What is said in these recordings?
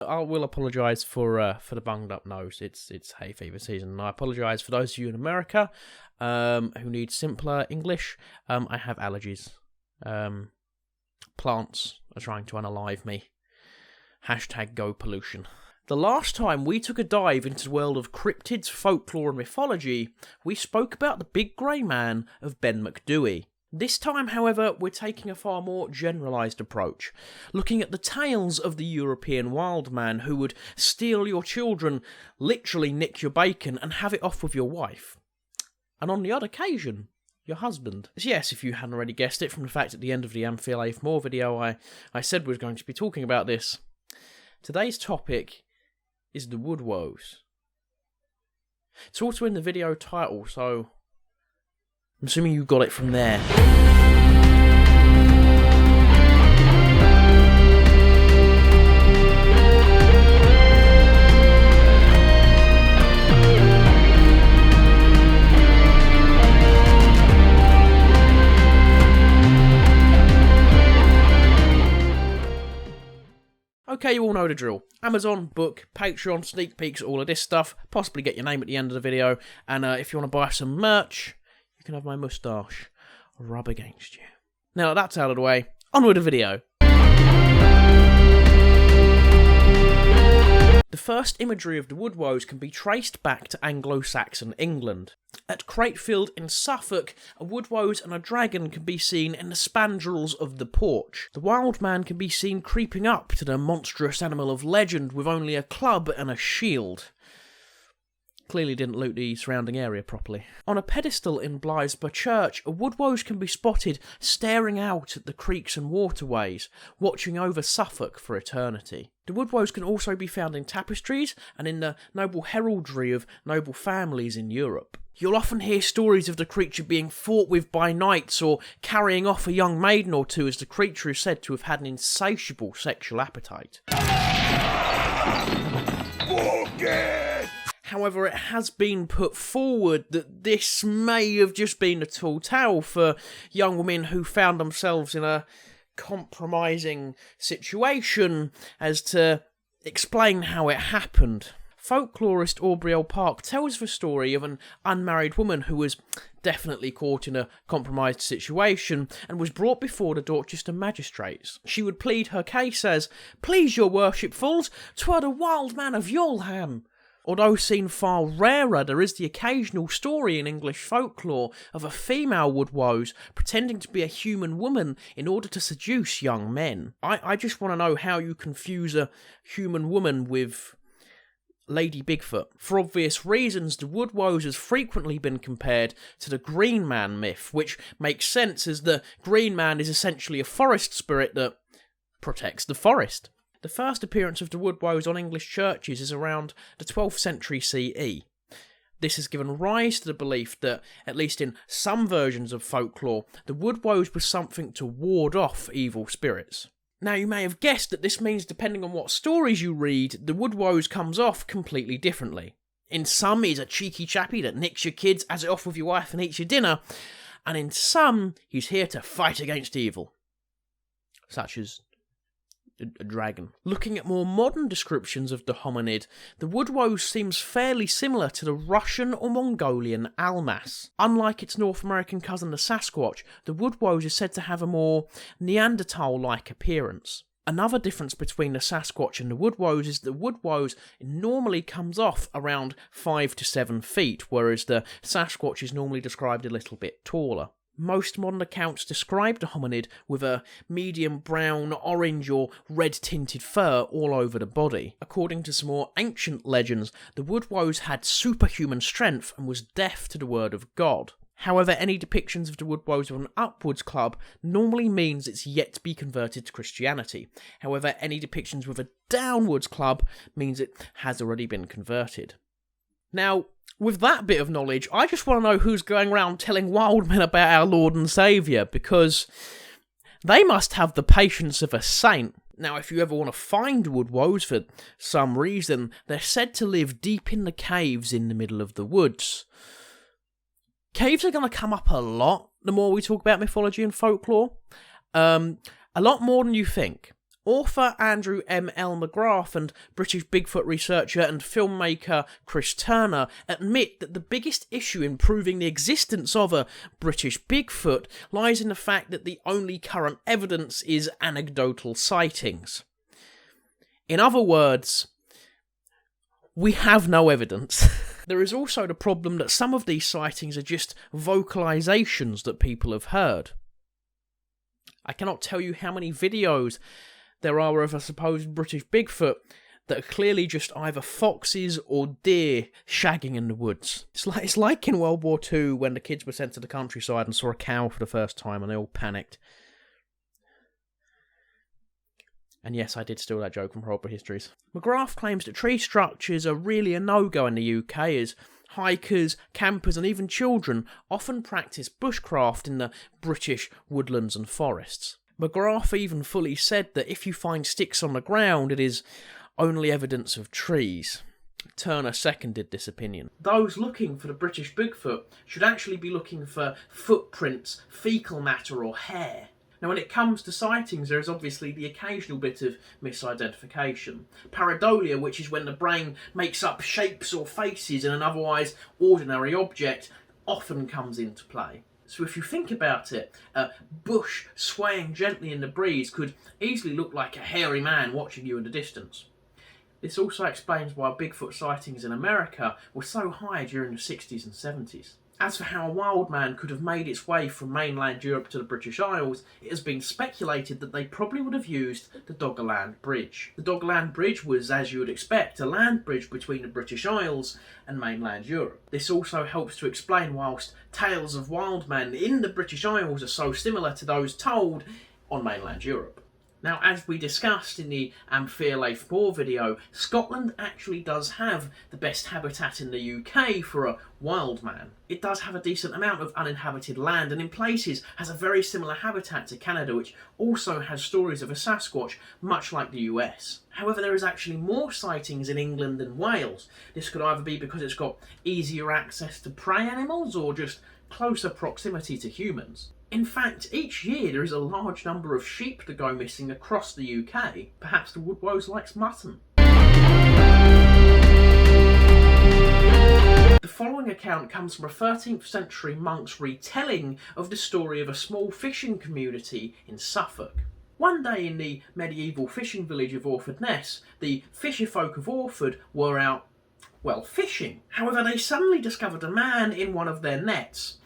I will apologise for the bunged up nose. It's hay fever season, and I apologise for those of you in America who need simpler English. I have allergies. Plants are trying to unalive me. #go pollution. The last time we took a dive into the world of cryptids, folklore and mythology, we spoke about the big grey man of Ben Macdui. This time, however, we're taking a far more generalised approach, looking at the tales of the European wild man who would steal your children, literally nick your bacon and have it off with your wife. And on the odd occasion, your husband. Yes, if you hadn't already guessed it from the fact at the end of the Æthelflæd More video I said we were going to be talking about this. Today's topic is the woodwose. It's also in the video title, so I'm assuming you got it from there. Okay, you all know the drill. Amazon, book, Patreon, sneak peeks, all of this stuff. Possibly get your name at the end of the video. And if you want to buy some merch, you can have my moustache rub against you. Now that's out of the way, on with the video. The first imagery of the woodwose can be traced back to Anglo-Saxon England. At Cratefield in Suffolk, a woodwose and a dragon can be seen in the spandrels of the porch. The wild man can be seen creeping up to the monstrous animal of legend with only a club and a shield. Clearly didn't loot the surrounding area properly. On a pedestal in Blythesburg Church, a woodwose can be spotted staring out at the creeks and waterways, watching over Suffolk for eternity. The woodwose can also be found in tapestries and in the noble heraldry of noble families in Europe. You'll often hear stories of the creature being fought with by knights or carrying off a young maiden or two, as the creature is said to have had an insatiable sexual appetite. However, it has been put forward that this may have just been a tall tale for young women who found themselves in a compromising situation as to explain how it happened. Folklorist Aubrey L. Park tells the story of an unmarried woman who was definitely caught in a compromised situation and was brought before the Dorchester magistrates. She would plead her case as, "Please your worshipfuls, 'twere the wild man of Yulham." Although seen far rarer, there is the occasional story in English folklore of a female woodwose pretending to be a human woman in order to seduce young men. I just want to know how you confuse a human woman with Lady Bigfoot. For obvious reasons, the woodwose has frequently been compared to the Green Man myth, which makes sense as the Green Man is essentially a forest spirit that protects the forest. The first appearance of the woodwose on English churches is around the 12th century CE. This has given rise to the belief that, at least in some versions of folklore, the woodwose was something to ward off evil spirits. Now, you may have guessed that this means, depending on what stories you read, the woodwose comes off completely differently. In some, he's a cheeky chappy that nicks your kids, has it off with your wife and eats your dinner, and in some, he's here to fight against evil. Such as a dragon. Looking at more modern descriptions of the hominid, the woodwose seems fairly similar to the Russian or Mongolian almas. Unlike its North American cousin the Sasquatch, the woodwose is said to have a more Neanderthal-like appearance. Another difference between the Sasquatch and the woodwose is the woodwose normally comes off around 5 to 7 feet, whereas the Sasquatch is normally described a little bit taller. Most modern accounts describe the hominid with a medium brown, orange or red-tinted fur all over the body. According to some more ancient legends, the woodwose had superhuman strength and was deaf to the word of God. However, any depictions of the woodwose with an upwards club normally means it's yet to be converted to Christianity. However, any depictions with a downwards club means it has already been converted. Now, with that bit of knowledge, I just want to know who's going around telling wild men about our Lord and Saviour, because they must have the patience of a saint. Now, if you ever want to find woodwose for some reason, they're said to live deep in the caves in the middle of the woods. Caves are going to come up a lot the more we talk about mythology and folklore. A lot more than you think. Author Andrew M. L. McGrath and British Bigfoot researcher and filmmaker Chris Turner admit that the biggest issue in proving the existence of a British Bigfoot lies in the fact that the only current evidence is anecdotal sightings. In other words, we have no evidence. There is also the problem that some of these sightings are just vocalisations that people have heard. I cannot tell you how many videos there are of a supposed British Bigfoot that are clearly just either foxes or deer shagging in the woods. It's like in World War II when the kids were sent to the countryside and saw a cow for the first time and they all panicked. And yes, I did steal that joke from Horrible Histories. McGrath claims that tree structures are really a no-go in the UK, as hikers, campers and even children often practice bushcraft in the British woodlands and forests. McGrath even fully said that if you find sticks on the ground, it is only evidence of trees. Turner seconded this opinion. Those looking for the British Bigfoot should actually be looking for footprints, fecal matter or hair. Now, when it comes to sightings, there is obviously the occasional bit of misidentification. Pareidolia, which is when the brain makes up shapes or faces in an otherwise ordinary object, often comes into play. So if you think about it, a bush swaying gently in the breeze could easily look like a hairy man watching you in the distance. This also explains why Bigfoot sightings in America were so high during the 60s and 70s. As for how a wild man could have made its way from mainland Europe to the British Isles, it has been speculated that they probably would have used the Doggerland Bridge. The Doggerland Bridge was, as you would expect, a land bridge between the British Isles and mainland Europe. This also helps to explain whilst tales of wild men in the British Isles are so similar to those told on mainland Europe. Now, as we discussed in the Æthelflæd Moor video, Scotland actually does have the best habitat in the UK for a wild man. It does have a decent amount of uninhabited land and in places has a very similar habitat to Canada, which also has stories of a Sasquatch, much like the US. However, there is actually more sightings in England and Wales. This could either be because it's got easier access to prey animals or just closer proximity to humans. In fact, each year there is a large number of sheep that go missing across the UK. Perhaps the woodwose likes mutton. The following account comes from a 13th century monk's retelling of the story of a small fishing community in Suffolk. One day in the medieval fishing village of Orford Ness, the fisherfolk of Orford were out, fishing. However, they suddenly discovered a man in one of their nets.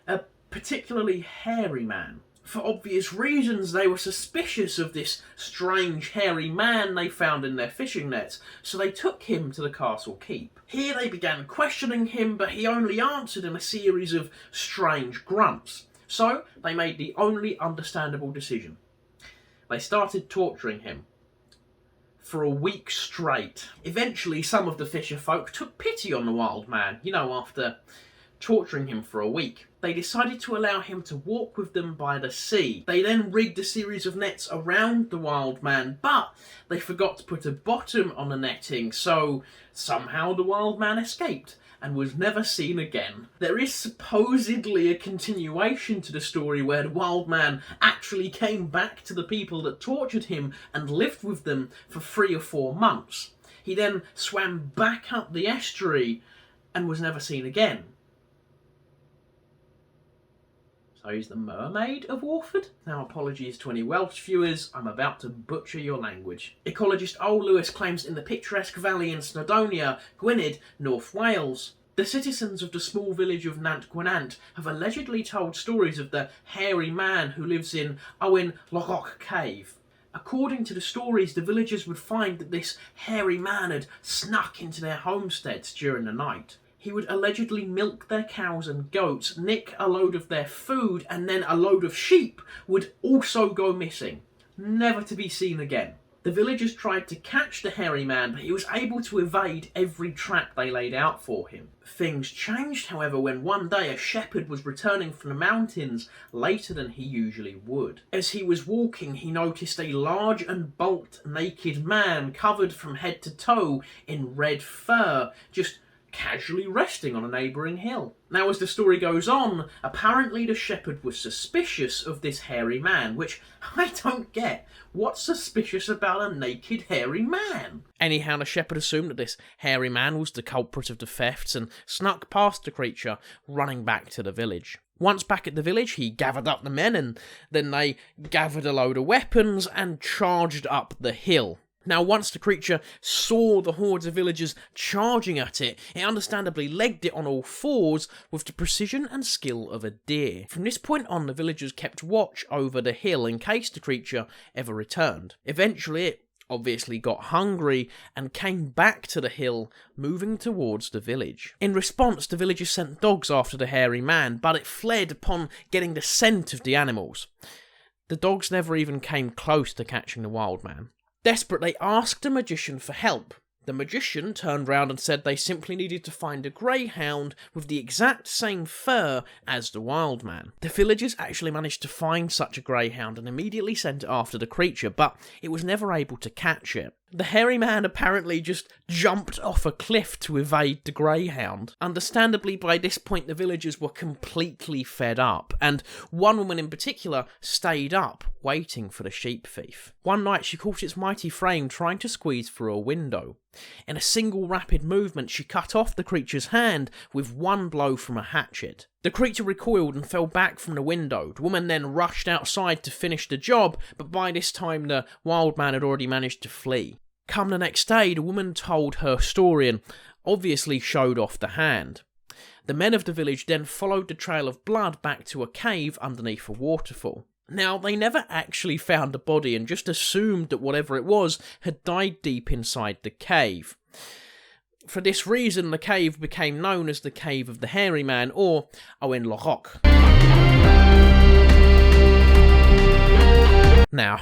A particularly hairy man. For obvious reasons, they were suspicious of this strange hairy man they found in their fishing nets, so they took him to the castle keep. Here they began questioning him, but he only answered in a series of strange grunts. So they made the only understandable decision. They started torturing him for a week straight. Eventually, some of the fisher folk took pity on the wild man, after torturing him for a week. They decided to allow him to walk with them by the sea. They then rigged a series of nets around the wild man, but they forgot to put a bottom on the netting, so somehow the wild man escaped and was never seen again. There is supposedly a continuation to the story where the wild man actually came back to the people that tortured him and lived with them for 3 or 4 months. He then swam back up the estuary and was never seen again. So he's the mermaid of Orford? Now, apologies to any Welsh viewers, I'm about to butcher your language. Ecologist Ole Lewis claims in the picturesque valley in Snowdonia, Gwynedd, North Wales. The citizens of the small village of Nant Gwynant have allegedly told stories of the hairy man who lives in Owen Lochok Cave. According to the stories, the villagers would find that this hairy man had snuck into their homesteads during the night. He would allegedly milk their cows and goats, nick a load of their food, and then a load of sheep would also go missing, never to be seen again. The villagers tried to catch the hairy man, but he was able to evade every trap they laid out for him. Things changed, however, when one day a shepherd was returning from the mountains later than he usually would. As he was walking, he noticed a large and bulked naked man covered from head to toe in red fur, just casually resting on a neighbouring hill. Now, as the story goes on, apparently the shepherd was suspicious of this hairy man, which I don't get. What's suspicious about a naked, hairy man? Anyhow, the shepherd assumed that this hairy man was the culprit of the thefts and snuck past the creature, running back to the village. Once back at the village, he gathered up the men, and then they gathered a load of weapons and charged up the hill. Now, once the creature saw the hordes of villagers charging at it, it understandably legged it on all fours with the precision and skill of a deer. From this point on, the villagers kept watch over the hill in case the creature ever returned. Eventually, it obviously got hungry and came back to the hill, moving towards the village. In response, the villagers sent dogs after the hairy man, but it fled upon getting the scent of the animals. The dogs never even came close to catching the wild man. Desperate, they asked the magician for help. The magician turned round and said they simply needed to find a greyhound with the exact same fur as the wild man. The villagers actually managed to find such a greyhound and immediately sent it after the creature, but it was never able to catch it. The hairy man apparently just jumped off a cliff to evade the greyhound. Understandably, by this point the villagers were completely fed up, and one woman in particular stayed up, waiting for the sheep thief. One night she caught its mighty frame trying to squeeze through a window. In a single rapid movement she cut off the creature's hand with one blow from a hatchet. The creature recoiled and fell back from the window. The woman then rushed outside to finish the job, but by this time the wild man had already managed to flee. Come the next day, the woman told her story and obviously showed off the hand. The men of the village then followed the trail of blood back to a cave underneath a waterfall. Now, they never actually found the body and just assumed that whatever it was had died deep inside the cave. For this reason, the cave became known as the Cave of the Hairy Man, or Owen Le Roc. Now,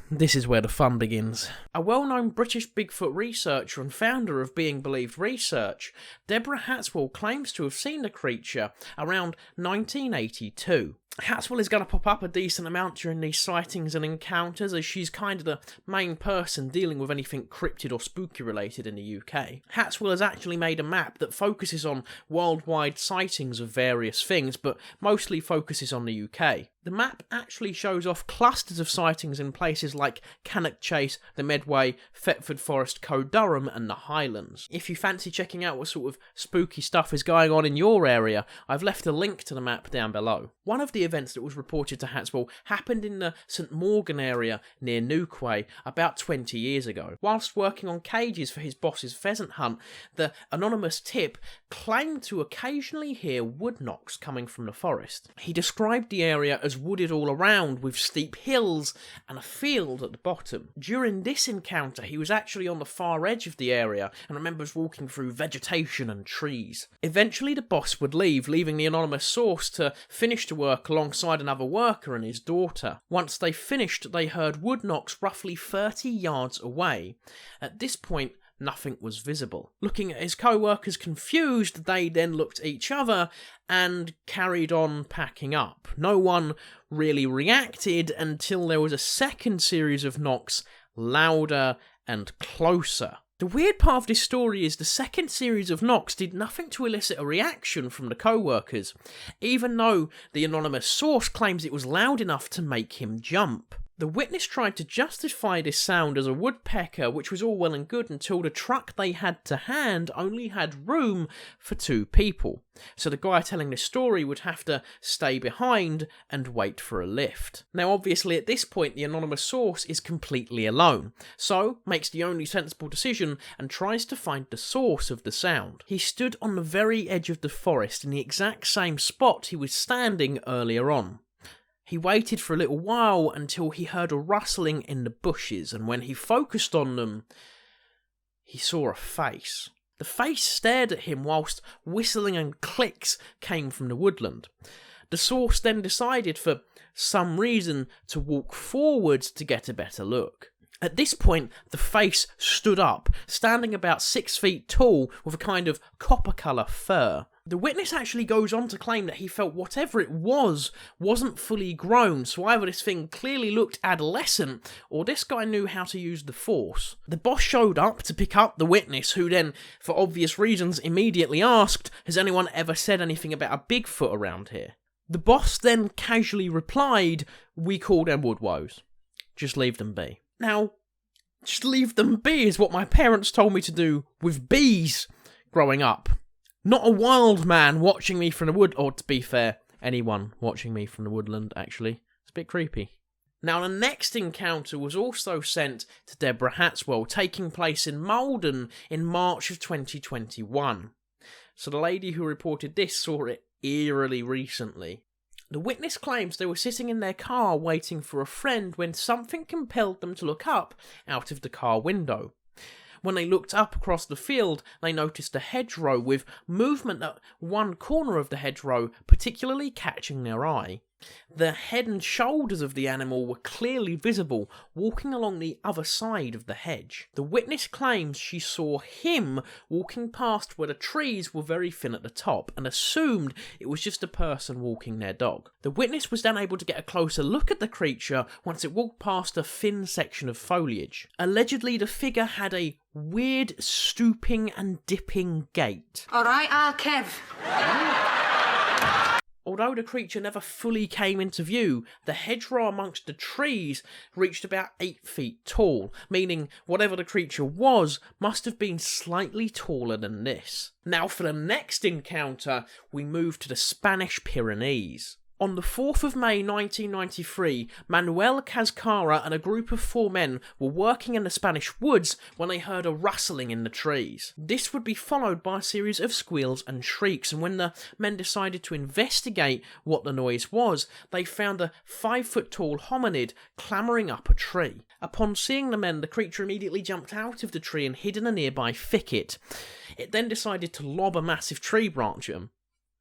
this is where the fun begins. A well-known British Bigfoot researcher and founder of Being Believed Research, Deborah Hatswell claims to have seen the creature around 1982. Hatswell is going to pop up a decent amount during these sightings and encounters, as she's kind of the main person dealing with anything cryptid or spooky related in the UK. Hatswell has actually made a map that focuses on worldwide sightings of various things, but mostly focuses on the UK. The map actually shows off clusters of sightings in places like Cannock Chase, the Medway, Thetford Forest, Co-Durham and the Highlands. If you fancy checking out what sort of spooky stuff is going on in your area, I've left a link to the map down below. One of the events that was reported to Hatswell happened in the St Morgan area near Newquay about 20 years ago. Whilst working on cages for his boss's pheasant hunt, the anonymous tip claimed to occasionally hear wood knocks coming from the forest. He described the area as wooded all around with steep hills and a field at the bottom. During this encounter, he was actually on the far edge of the area and remembers walking through vegetation and trees. Eventually the boss would leave, leaving the anonymous source to finish the work alongside another worker and his daughter. Once they finished, they heard wood knocks roughly 30 yards away. At this point, nothing was visible. Looking at his co-workers confused, they then looked at each other and carried on packing up. No one really reacted until there was a second series of knocks, louder and closer. The weird part of this story is the second series of knocks did nothing to elicit a reaction from the co-workers, even though the anonymous source claims it was loud enough to make him jump. The witness tried to justify this sound as a woodpecker, which was all well and good until the truck they had to hand only had room for 2 people. So the guy telling the story would have to stay behind and wait for a lift. Now obviously at this point the anonymous source is completely alone, so makes the only sensible decision and tries to find the source of the sound. He stood on the very edge of the forest in the exact same spot he was standing earlier on. He waited for a little while until he heard a rustling in the bushes, and when he focused on them, he saw a face. The face stared at him whilst whistling and clicks came from the woodland. The source then decided for some reason to walk forwards to get a better look. At this point, the face stood up, standing about 6 feet tall with a kind of copper colour fur. The witness actually goes on to claim that he felt whatever it wasn't fully grown, so either this thing clearly looked adolescent, or this guy knew how to use the Force. The boss showed up to pick up the witness, who then, for obvious reasons, immediately asked, has anyone ever said anything about a Bigfoot around here? The boss then casually replied, we call them woodwose. Just leave them be. Now, just leave them be is what my parents told me to do with bees growing up. Not a wild man watching me from the wood, or to be fair, anyone watching me from the woodland, actually. It's a bit creepy. Now, the next encounter was also sent to Deborah Hatswell, taking place in Malden in March of 2021. So the lady who reported this saw it eerily recently. The witness claims they were sitting in their car waiting for a friend when something compelled them to look up out of the car window. When they looked up across the field, they noticed a hedgerow with movement at one corner of the hedgerow particularly catching their eye. The head and shoulders of the animal were clearly visible, walking along the other side of the hedge. The witness claims she saw him walking past where the trees were very thin at the top, and assumed it was just a person walking their dog. The witness was then able to get a closer look at the creature once it walked past a thin section of foliage. Allegedly, the figure had a weird stooping and dipping gait. Alright, Kev. Although the creature never fully came into view, the hedgerow amongst the trees reached about 8 feet tall, meaning whatever the creature was must have been slightly taller than this. Now for the next encounter, we move to the Spanish Pyrenees. On the 4th of May 1993, Manuel Cascara and a group of 4 men were working in the Spanish woods when they heard a rustling in the trees. This would be followed by a series of squeals and shrieks, and when the men decided to investigate what the noise was, they found a 5-foot-tall hominid clambering up a tree. Upon seeing the men, the creature immediately jumped out of the tree and hid in a nearby thicket. It then decided to lob a massive tree branch at them.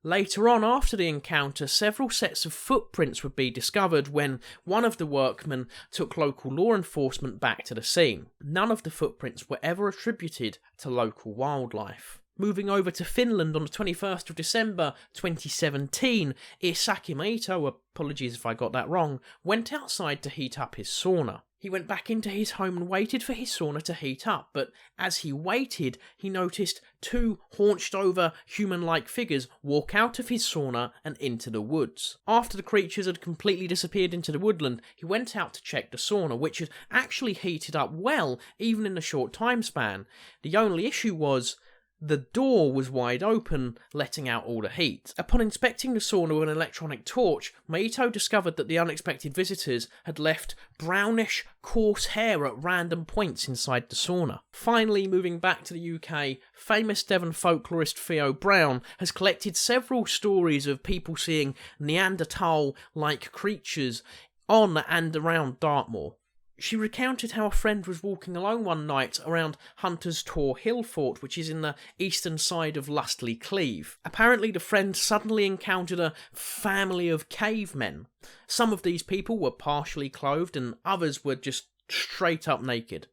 Later on, after the encounter, several sets of footprints would be discovered when one of the workmen took local law enforcement back to the scene. None of the footprints were ever attributed to local wildlife. Moving over to Finland on the 21st of December 2017, Isaki Maito, apologies if I got that wrong, went outside to heat up his sauna. He went back into his home and waited for his sauna to heat up, but as he waited, he noticed 2 haunched-over human-like figures walk out of his sauna and into the woods. After the creatures had completely disappeared into the woodland, he went out to check the sauna, which had actually heated up well, even in a short time span. The only issue was the door was wide open, letting out all the heat. Upon inspecting the sauna with an electronic torch, Maito discovered that the unexpected visitors had left brownish, coarse hair at random points inside the sauna. Finally, moving back to the UK, famous Devon folklorist Theo Brown has collected several stories of people seeing Neanderthal-like creatures on and around Dartmoor. She recounted how a friend was walking alone one night around Hunter's Tor Hill Fort, which is in the eastern side of Lustley Cleeve. Apparently the friend suddenly encountered a family of cavemen. Some of these people were partially clothed and others were just straight up naked.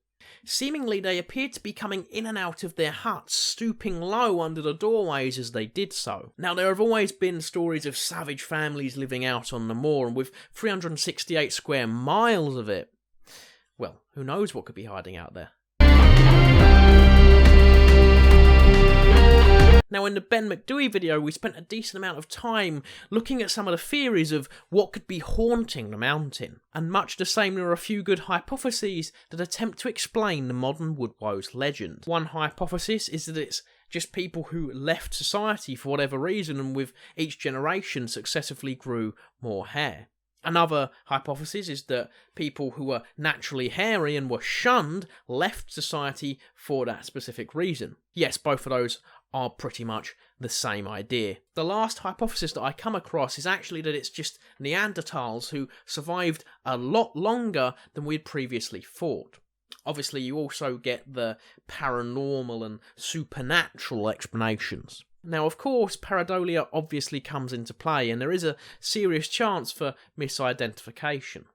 Seemingly they appeared to be coming in and out of their huts, stooping low under the doorways as they did so. Now there have always been stories of savage families living out on the moor, and with 368 square miles of it, well, who knows what could be hiding out there. Now in the Ben McDewey video, we spent a decent amount of time looking at some of the theories of what could be haunting the mountain. And much the same, there are a few good hypotheses that attempt to explain the modern woodwose legend. One hypothesis is that it's just people who left society for whatever reason, and with each generation successively grew more hair. Another hypothesis is that people who were naturally hairy and were shunned left society for that specific reason. Yes, both of those are pretty much the same idea. The last hypothesis that I come across is actually that it's just Neanderthals who survived a lot longer than we had previously thought. Obviously, you also get the paranormal and supernatural explanations. Now, of course, pareidolia obviously comes into play, and there is a serious chance for misidentification.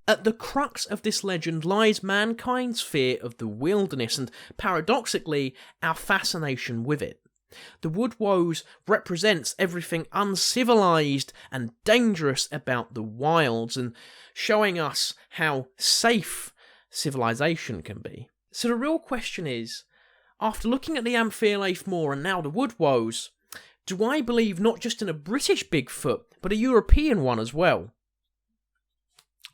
At the crux of this legend lies mankind's fear of the wilderness and, paradoxically, our fascination with it. The Woodwose represents everything uncivilized and dangerous about the wilds, and showing us how safe civilization can be. So the real question is, after looking at the Æthelflæd Moor and now the Woodwose, do I believe not just in a British Bigfoot, but a European one as well?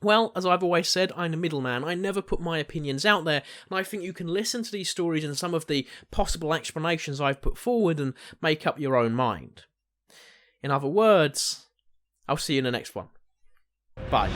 Well, as I've always said, I'm a middleman. I never put my opinions out there, and I think you can listen to these stories and some of the possible explanations I've put forward and make up your own mind. In other words, I'll see you in the next one. Bye.